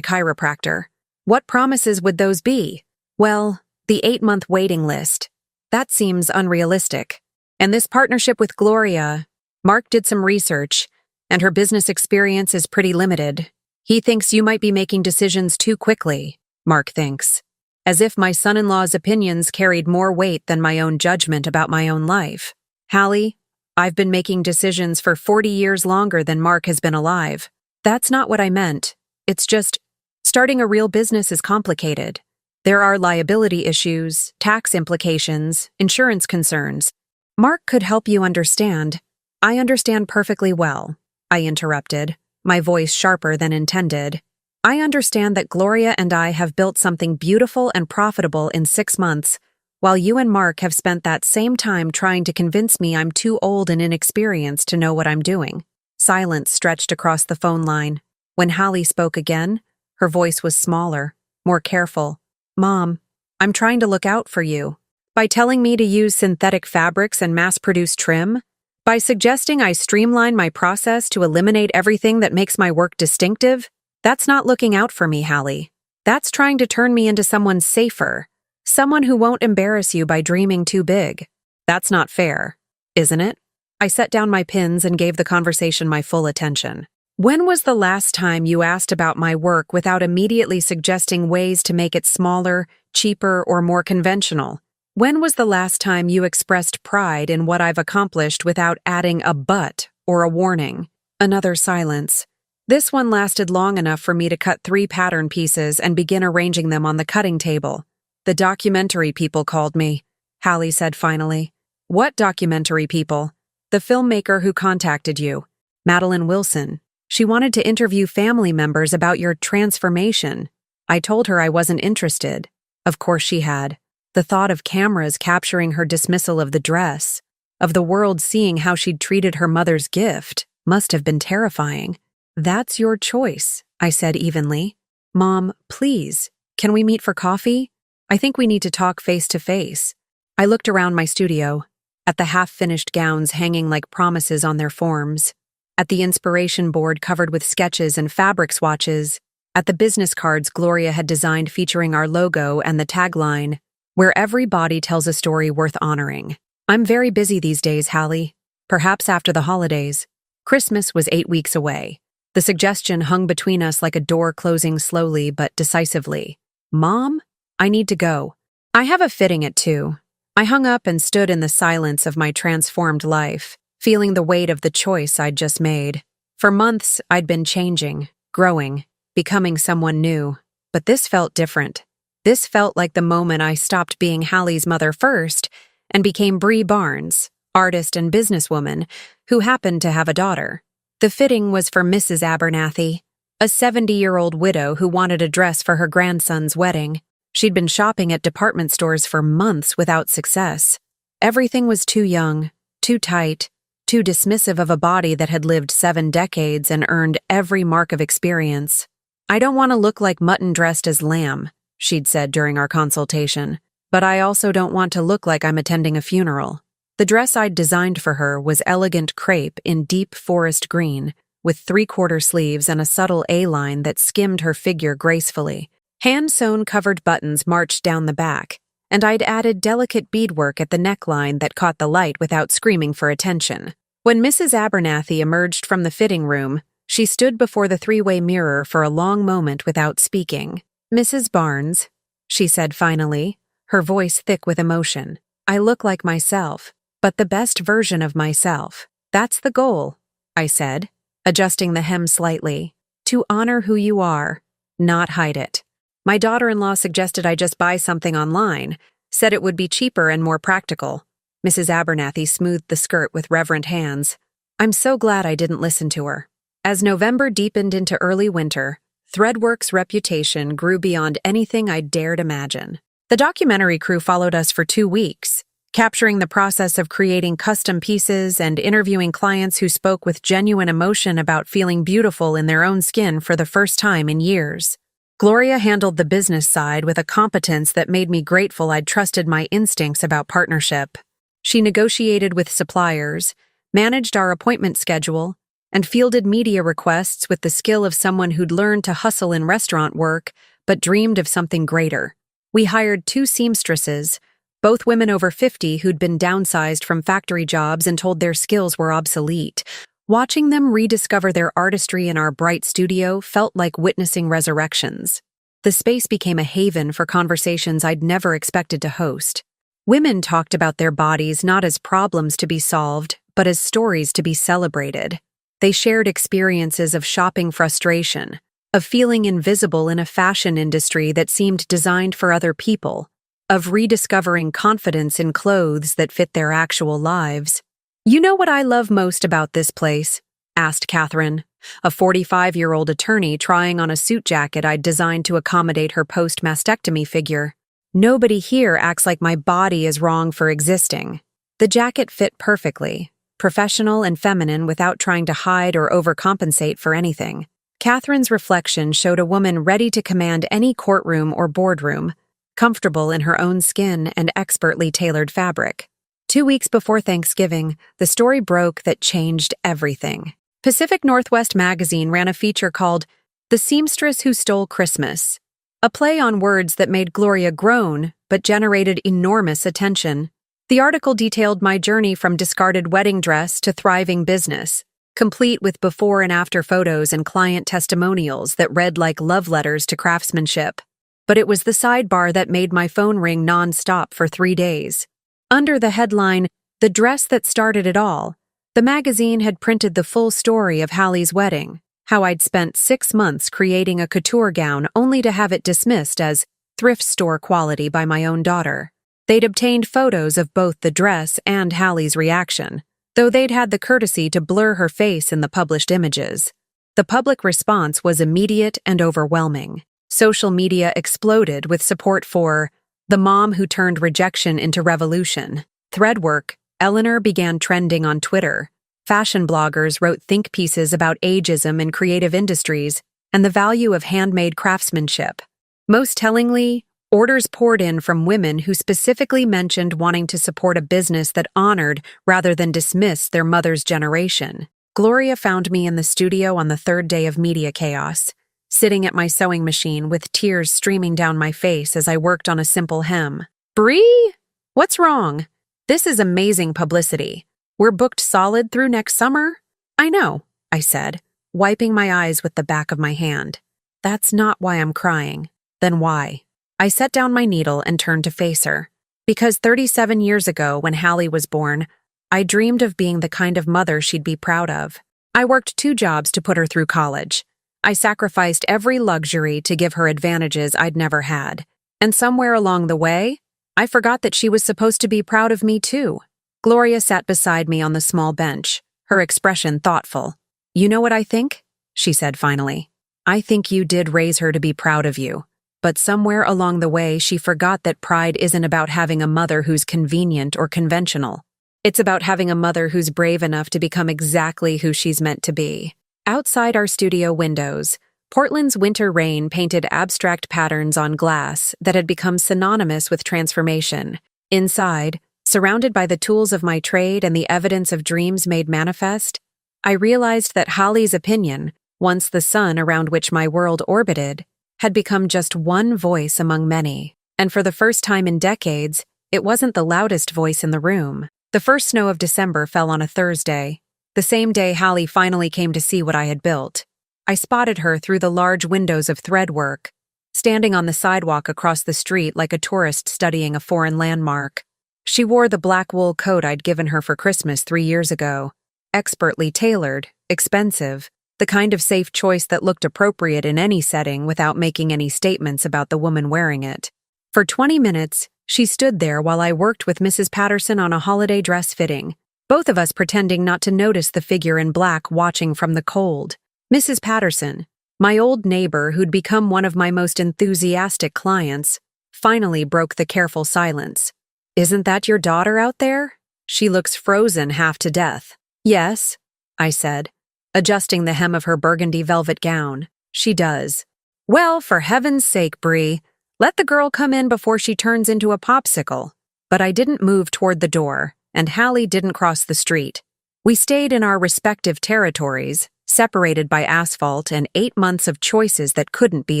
chiropractor. What promises would those be? Well, the 8-month waiting list. That seems unrealistic. And this partnership with Gloria, Mark did some research, and her business experience is pretty limited. He thinks you might be making decisions too quickly, Mark thinks. As if my son-in-law's opinions carried more weight than my own judgment about my own life. "Hallie, I've been making decisions for 40 years longer than Mark has been alive. That's not what I meant. It's just, starting a real business is complicated. There are liability issues, tax implications, insurance concerns. Mark could help you understand." "I understand perfectly well," I interrupted, my voice sharper than intended. "I understand that Gloria and I have built something beautiful and profitable in 6 months, while you and Mark have spent that same time trying to convince me I'm too old and inexperienced to know what I'm doing." Silence stretched across the phone line. When Hallie spoke again, her voice was smaller, more careful. "Mom, I'm trying to look out for you. By telling me to use synthetic fabrics and mass-produce trim? By suggesting I streamline my process to eliminate everything that makes my work distinctive? That's not looking out for me, Hallie. That's trying to turn me into someone safer. Someone who won't embarrass you by dreaming too big. That's not fair, isn't it? I set down my pins and gave the conversation my full attention. When was the last time you asked about my work without immediately suggesting ways to make it smaller, cheaper, or more conventional? When was the last time you expressed pride in what I've accomplished without adding a but or a warning? Another silence. This one lasted long enough for me to cut 3 pattern pieces and begin arranging them on the cutting table. The documentary people called me, Hallie said finally. What documentary people? The filmmaker who contacted you, Madeline Wilson. She wanted to interview family members about your transformation. I told her I wasn't interested. Of course she had. The thought of cameras capturing her dismissal of the dress, of the world seeing how she'd treated her mother's gift, must have been terrifying. That's your choice, I said evenly. Mom, please, can we meet for coffee? I think we need to talk face to face. I looked around my studio, at the half-finished gowns hanging like promises on their forms, at the inspiration board covered with sketches and fabric swatches, at the business cards Gloria had designed featuring our logo and the tagline, where every body tells a story worth honoring. I'm very busy these days, Hallie. Perhaps after the holidays. Christmas was 8 weeks away. The suggestion hung between us like a door closing slowly but decisively. Mom, I need to go. I have a fitting at 2. I hung up and stood in the silence of my transformed life, feeling the weight of the choice I'd just made. For months, I'd been changing, growing, becoming someone new. But this felt different. This felt like the moment I stopped being Hallie's mother first and became Bree Barnes, artist and businesswoman, who happened to have a daughter. The fitting was for Mrs. Abernathy, a 70-year-old widow who wanted a dress for her grandson's wedding. She'd been shopping at department stores for months without success. Everything was too young, too tight, too dismissive of a body that had lived 7 decades and earned every mark of experience. I don't want to look like mutton dressed as lamb, she'd said during our consultation, but I also don't want to look like I'm attending a funeral. The dress I'd designed for her was elegant crepe in deep forest green, with 3/4 sleeves and a subtle A-line that skimmed her figure gracefully. Hand-sewn covered buttons marched down the back, and I'd added delicate beadwork at the neckline that caught the light without screaming for attention. When Mrs. Abernathy emerged from the fitting room, she stood before the 3-way mirror for a long moment without speaking. Mrs. Barnes, she said finally, her voice thick with emotion, I look like myself, but the best version of myself. That's the goal, I said, adjusting the hem slightly. To honor who you are, not hide it. My daughter-in-law suggested I just buy something online, said it would be cheaper and more practical. Mrs. Abernathy smoothed the skirt with reverent hands. I'm so glad I didn't listen to her. As November deepened into early winter, Threadwork's reputation grew beyond anything I'd dared imagine. The documentary crew followed us for 2 weeks, capturing the process of creating custom pieces and interviewing clients who spoke with genuine emotion about feeling beautiful in their own skin for the first time in years. Gloria handled the business side with a competence that made me grateful I'd trusted my instincts about partnership. She negotiated with suppliers, managed our appointment schedule, and fielded media requests with the skill of someone who'd learned to hustle in restaurant work but dreamed of something greater. We hired 2 seamstresses, both women over 50 who'd been downsized from factory jobs and told their skills were obsolete. Watching them rediscover their artistry in our bright studio felt like witnessing resurrections. The space became a haven for conversations I'd never expected to host. Women talked about their bodies not as problems to be solved, but as stories to be celebrated. They shared experiences of shopping frustration, of feeling invisible in a fashion industry that seemed designed for other people, of rediscovering confidence in clothes that fit their actual lives. You know what I love most about this place? Asked Catherine, a 45-year-old attorney trying on a suit jacket I'd designed to accommodate her post-mastectomy figure. Nobody here acts like my body is wrong for existing. The jacket fit perfectly, professional and feminine without trying to hide or overcompensate for anything. Catherine's reflection showed a woman ready to command any courtroom or boardroom, comfortable in her own skin and expertly tailored fabric. 2 weeks before Thanksgiving, the story broke that changed everything. Pacific Northwest magazine ran a feature called "The Seamstress Who Stole Christmas," a play on words that made Gloria groan but generated enormous attention. The article detailed my journey from discarded wedding dress to thriving business, complete with before and after photos and client testimonials that read like love letters to craftsmanship. But it was the sidebar that made my phone ring non-stop for 3 days. Under the headline, "The Dress That Started It All," the magazine had printed the full story of Hallie's wedding, how I'd spent 6 months creating a couture gown only to have it dismissed as thrift store quality by my own daughter. They'd obtained photos of both the dress and Hallie's reaction, though they'd had the courtesy to blur her face in the published images. The public response was immediate and overwhelming. Social media exploded with support for "the mom who turned rejection into revolution." Threadwork, Eleanor began trending on Twitter. Fashion bloggers wrote think pieces about ageism in creative industries and the value of handmade craftsmanship. Most tellingly, orders poured in from women who specifically mentioned wanting to support a business that honored rather than dismissed their mother's generation. Gloria found me in the studio on the 3rd day of media chaos, sitting at my sewing machine with tears streaming down my face as I worked on a simple hem. "Bree? What's wrong? This is amazing publicity. We're booked solid through next summer?" "I know," I said, wiping my eyes with the back of my hand. "That's not why I'm crying." "Then why?" I set down my needle and turned to face her. Because 37 years ago, when Hallie was born, I dreamed of being the kind of mother she'd be proud of. I worked 2 jobs to put her through college. I sacrificed every luxury to give her advantages I'd never had. And somewhere along the way, I forgot that she was supposed to be proud of me too. Gloria sat beside me on the small bench, her expression thoughtful. "You know what I think?" she said finally. "I think you did raise her to be proud of you. But somewhere along the way, she forgot that pride isn't about having a mother who's convenient or conventional. It's about having a mother who's brave enough to become exactly who she's meant to be." Outside our studio windows, Portland's winter rain painted abstract patterns on glass that had become synonymous with transformation. Inside, surrounded by the tools of my trade and the evidence of dreams made manifest, I realized that Hallie's opinion, once the sun around which my world orbited, had become just one voice among many. And for the first time in decades, it wasn't the loudest voice in the room. The first snow of December fell on a Thursday, the same day Hallie finally came to see what I had built. I spotted her through the large windows of Threadwork, standing on the sidewalk across the street like a tourist studying a foreign landmark. She wore the black wool coat I'd given her for Christmas 3 years ago, expertly tailored, expensive, the kind of safe choice that looked appropriate in any setting without making any statements about the woman wearing it. For 20 minutes, she stood there while I worked with Mrs. Patterson on a holiday dress fitting, both of us pretending not to notice the figure in black watching from the cold. Mrs. Patterson, my old neighbor who'd become one of my most enthusiastic clients, finally broke the careful silence. "Isn't that your daughter out there? She looks frozen half to death." "Yes," I said, adjusting the hem of her burgundy velvet gown. "She does." "Well, for heaven's sake, Bree, let the girl come in before she turns into a popsicle." But I didn't move toward the door, and Hallie didn't cross the street. We stayed in our respective territories, separated by asphalt and 8 months of choices that couldn't be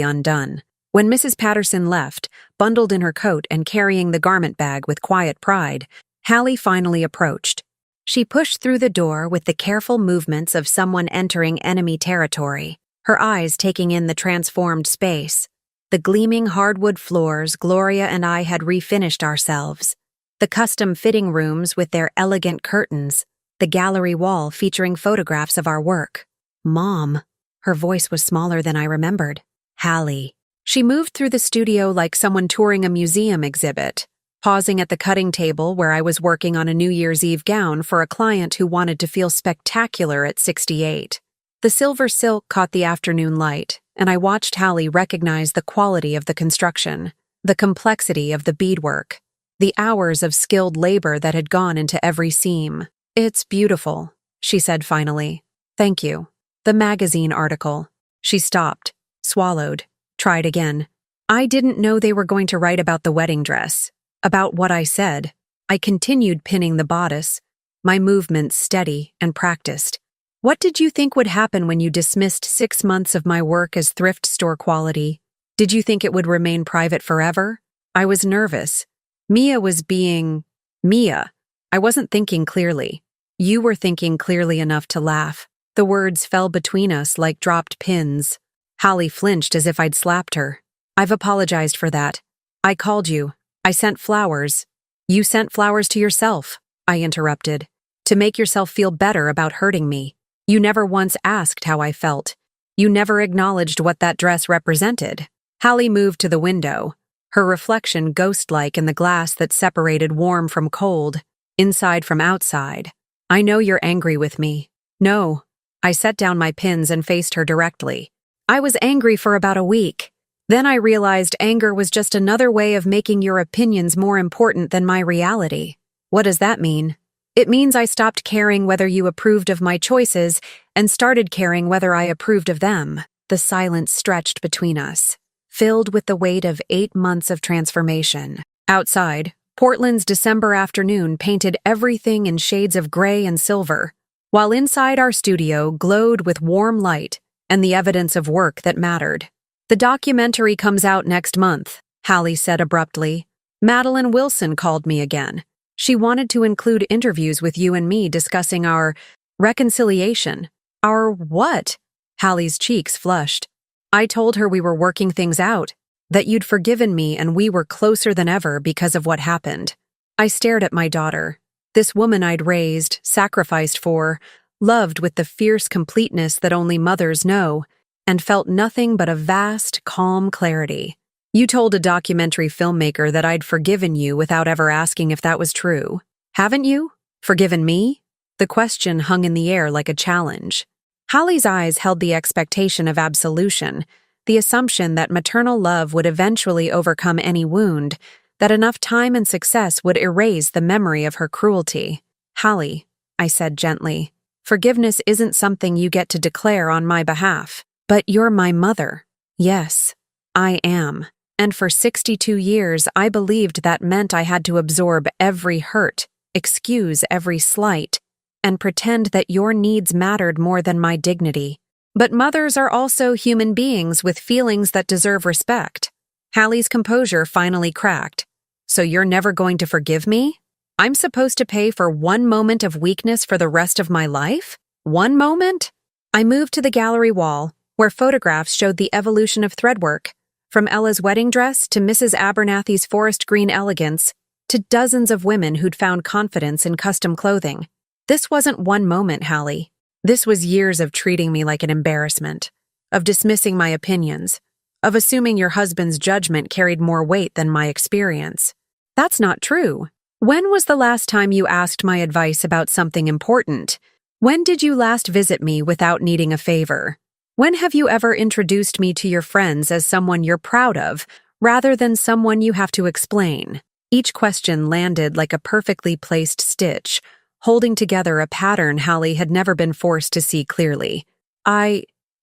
undone. When Mrs. Patterson left, bundled in her coat and carrying the garment bag with quiet pride, Hallie finally approached. She pushed through the door with the careful movements of someone entering enemy territory, her eyes taking in the transformed space. The gleaming hardwood floors Gloria and I had refinished ourselves, the custom fitting rooms with their elegant curtains, the gallery wall featuring photographs of our work. "Mom." Her voice was smaller than I remembered. "Hallie." She moved through the studio like someone touring a museum exhibit, pausing at the cutting table where I was working on a New Year's Eve gown for a client who wanted to feel spectacular at 68. The silver silk caught the afternoon light, and I watched Hallie recognize the quality of the construction, the complexity of the beadwork, the hours of skilled labor that had gone into every seam. "It's beautiful," she said finally. "Thank you." "The magazine article." She stopped, swallowed, tried again. I didn't know they were going to write about the wedding dress, about what I said. I continued pinning the bodice, my movements steady and practiced. What did you think would happen when you dismissed 6 months of my work as thrift store quality? Did you think it would remain private forever? I was nervous. Mia was being Mia. I wasn't thinking clearly. You were thinking clearly enough to laugh. The words fell between us like dropped pins. Holly flinched as if I'd slapped her. I've apologized for that. I called you. I sent flowers. You sent flowers to yourself, I interrupted, to make yourself feel better about hurting me. You never once asked how I felt. You never acknowledged what that dress represented. Holly moved to the window, her reflection ghost-like in the glass that separated warm from cold, inside from outside. I know you're angry with me. No. I set down my pins and faced her directly. I was angry for about a week. Then I realized anger was just another way of making your opinions more important than my reality. What does that mean? It means I stopped caring whether you approved of my choices and started caring whether I approved of them. The silence stretched between us, filled with the weight of 8 months of transformation. Outside, Portland's December afternoon painted everything in shades of gray and silver, while inside our studio glowed with warm light and the evidence of work that mattered. The documentary comes out next month, Hallie said abruptly. Madeline Wilson called me again. She wanted to include interviews with you and me discussing our reconciliation. Our what? Hallie's cheeks flushed. I told her we were working things out, that you'd forgiven me and we were closer than ever because of what happened. I stared at my daughter, this woman I'd raised, sacrificed for, loved with the fierce completeness that only mothers know, and felt nothing but a vast, calm clarity. You told a documentary filmmaker that I'd forgiven you without ever asking if that was true. Haven't you? Forgiven me? The question hung in the air like a challenge. Hallie's eyes held the expectation of absolution, the assumption that maternal love would eventually overcome any wound, that enough time and success would erase the memory of her cruelty. Hallie, I said gently, forgiveness isn't something you get to declare on my behalf. But you're my mother. Yes, I am. And for 62 years, I believed that meant I had to absorb every hurt, excuse every slight, and pretend that your needs mattered more than my dignity. But mothers are also human beings with feelings that deserve respect. Hallie's composure finally cracked. So you're never going to forgive me? I'm supposed to pay for 1 moment of weakness for the rest of my life? 1 moment? I moved to the gallery wall, where photographs showed the evolution of threadwork, from Ella's wedding dress to Mrs. Abernathy's forest green elegance, to dozens of women who'd found confidence in custom clothing. This wasn't 1 moment, Hallie. This was years of treating me like an embarrassment, of dismissing my opinions, of assuming your husband's judgment carried more weight than my experience. That's not true. When was the last time you asked my advice about something important? When did you last visit me without needing a favor? When have you ever introduced me to your friends as someone you're proud of, rather than someone you have to explain? Each question landed like a perfectly placed stitch, holding together a pattern Hallie had never been forced to see clearly.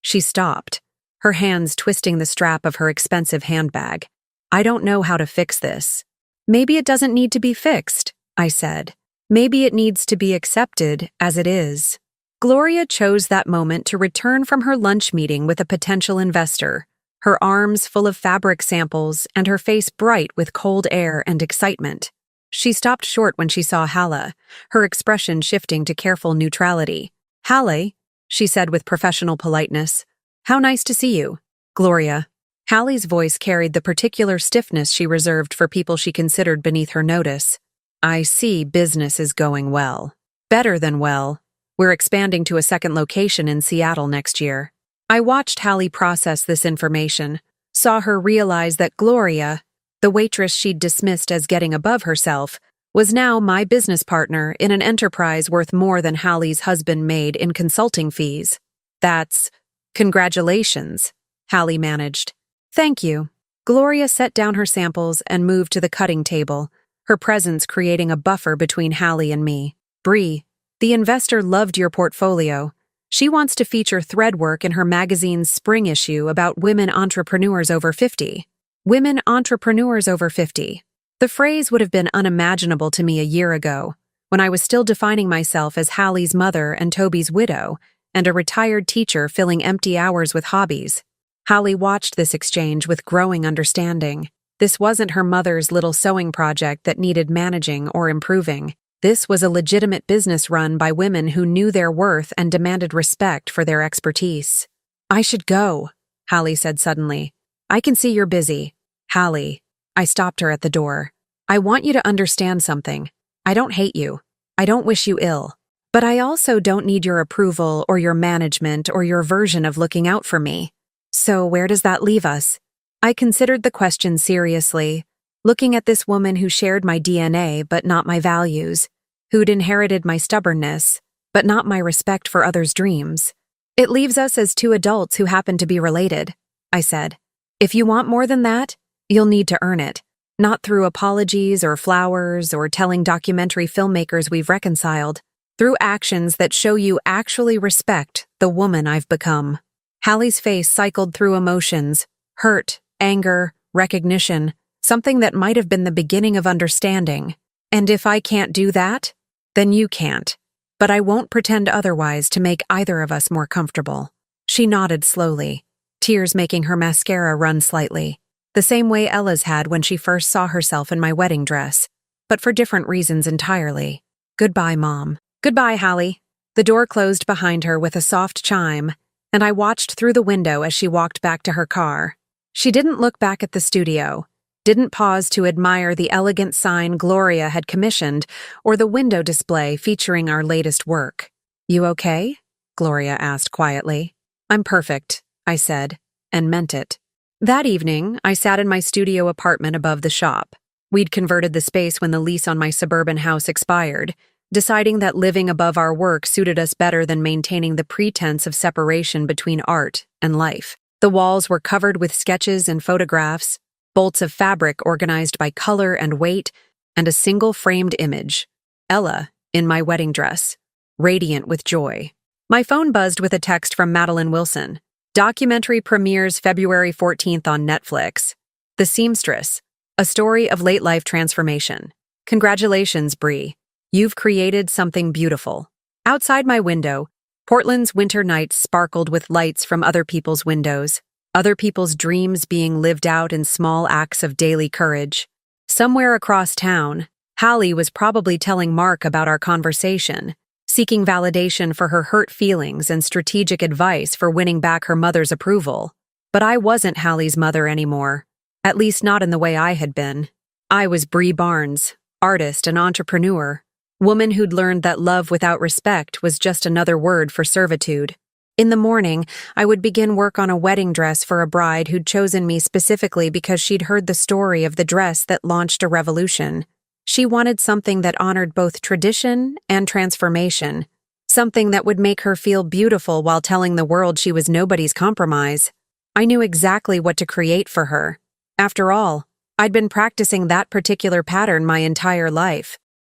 She stopped, her hands twisting the strap of her expensive handbag. I don't know how to fix this. Maybe it doesn't need to be fixed, I said. Maybe it needs to be accepted as it is. Gloria chose that moment to return from her lunch meeting with a potential investor, her arms full of fabric samples and her face bright with cold air and excitement. She stopped short when she saw Hala, her expression shifting to careful neutrality. Hallie, she said with professional politeness. How nice to see you. Gloria. Hallie's voice carried the particular stiffness she reserved for people she considered beneath her notice. I see business is going well. Better than well. We're expanding to a second location in Seattle next year. I watched Hallie process this information, saw her realize that Gloria, the waitress she'd dismissed as getting above herself, was now my business partner in an enterprise worth more than Hallie's husband made in consulting fees. That's congratulations, Hallie managed. Thank you. Gloria set down her samples and moved to the cutting table, her presence creating a buffer between Hallie and me. Bree, the investor loved your portfolio. She wants to feature threadwork in her magazine's spring issue about women entrepreneurs over 50. Women entrepreneurs over 50. The phrase would have been unimaginable to me a year ago, when I was still defining myself as Hallie's mother and Toby's widow, and a retired teacher filling empty hours with hobbies. Hallie watched this exchange with growing understanding. This wasn't her mother's little sewing project that needed managing or improving. This was a legitimate business run by women who knew their worth and demanded respect for their expertise. "I should go," Hallie said suddenly. "I can see you're busy." "Hallie," I stopped her at the door. "I want you to understand something. I don't hate you. I don't wish you ill. But I also don't need your approval or your management or your version of looking out for me. So where does that leave us?" I considered the question seriously, looking at this woman who shared my DNA but not my values, who'd inherited my stubbornness but not my respect for others' dreams. "It leaves us as two adults who happen to be related," I said. "If you want more than that, you'll need to earn it, not through apologies or flowers or telling documentary filmmakers we've reconciled, through actions that show you actually respect the woman I've become." Hallie's face cycled through emotions: hurt, anger, recognition, something that might have been the beginning of understanding. "And if I can't do that, then you can't. But I won't pretend otherwise to make either of us more comfortable." She nodded slowly, tears making her mascara run slightly, the same way Ella's had when she first saw herself in my wedding dress, but for different reasons entirely. "Goodbye, Mom." "Goodbye, Hallie." The door closed behind her with a soft chime, and I watched through the window as she walked back to her car. She didn't look back at the studio, didn't pause to admire the elegant sign Gloria had commissioned or the window display featuring our latest work. "You okay?" Gloria asked quietly. "I'm perfect," I said, and meant it. That evening, I sat in my studio apartment above the shop. We'd converted the space when the lease on my suburban house expired, deciding that living above our work suited us better than maintaining the pretense of separation between art and life. The walls were covered with sketches and photographs, bolts of fabric organized by color and weight, and a single framed image: Ella, in my wedding dress, radiant with joy. My phone buzzed with a text from Madeline Wilson. "Documentary premieres February 14th on Netflix. The Seamstress, a story of late-life transformation. Congratulations, Bree. You've created something beautiful." Outside my window, Portland's winter nights sparkled with lights from other people's windows, other people's dreams being lived out in small acts of daily courage. Somewhere across town, Hallie was probably telling Mark about our conversation, seeking validation for her hurt feelings and strategic advice for winning back her mother's approval. But I wasn't Hallie's mother anymore, at least not in the way I had been. I was Bree Barnes, artist and entrepreneur, woman who'd learned that love without respect was just another word for servitude. In the morning, I would begin work on a wedding dress for a bride who'd chosen me specifically because she'd heard the story of the dress that launched a revolution. She wanted something that honored both tradition and transformation, something that would make her feel beautiful while telling the world she was nobody's compromise. I knew exactly what to create for her. After all, I'd been practicing that particular pattern my entire life.